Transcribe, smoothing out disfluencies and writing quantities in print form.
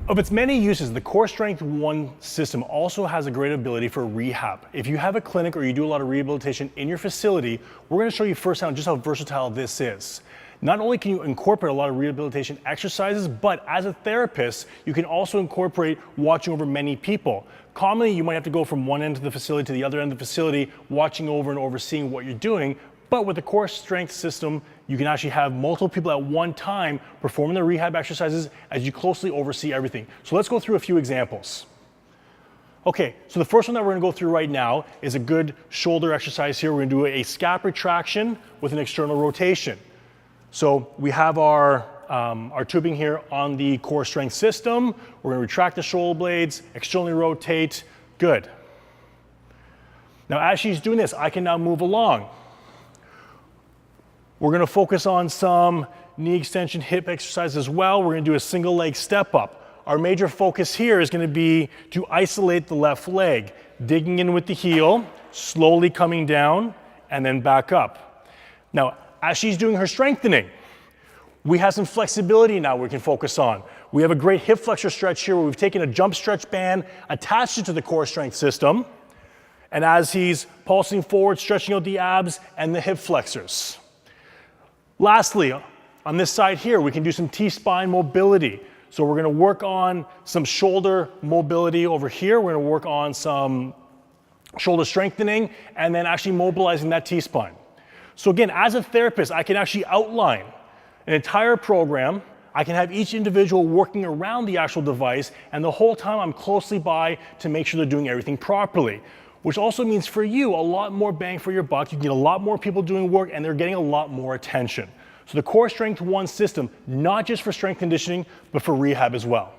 Of its many uses, the Core Strength 1 system also has a great ability for rehab. If you have a clinic or you do a lot of rehabilitation in your facility, we're going to show you firsthand just how versatile this is. Not only can you incorporate a lot of rehabilitation exercises, but as a therapist, you can also incorporate watching over many people. Commonly, you might have to go from one end of the facility to the other end of the facility, watching over and overseeing what you're doing. But with the Core Strength system, you can actually have multiple people at one time performing the rehab exercises as you closely oversee everything. So let's go through a few examples. Okay, so the first one that we're gonna go through right now is a good shoulder exercise here. We're gonna do a scap retraction with an external rotation. So we have our tubing here on the Core Strength system. We're gonna retract the shoulder blades, externally rotate, good. Now as she's doing this, I can now move along. We're gonna focus on some knee extension hip exercise as well. We're gonna do a single leg step up. Our major focus here is gonna be to isolate the left leg, digging in with the heel, slowly coming down, and then back up. Now, as she's doing her strengthening, we have some flexibility now we can focus on. We have a great hip flexor stretch here where we've taken a jump stretch band, attached it to the Core Strength system, and as he's pulsing forward, stretching out the abs and the hip flexors. Lastly, on this side here, we can do some T-spine mobility. So we're gonna work on some shoulder mobility over here. We're gonna work on some shoulder strengthening and then actually mobilizing that T-spine. So again, as a therapist, I can actually outline an entire program. I can have each individual working around the actual device, and the whole time I'm closely by to make sure they're doing everything properly. Which also means for you, a lot more bang for your buck. You can get a lot more people doing work and they're getting a lot more attention. So the Core Strength 1 system, not just for strength conditioning, but for rehab as well.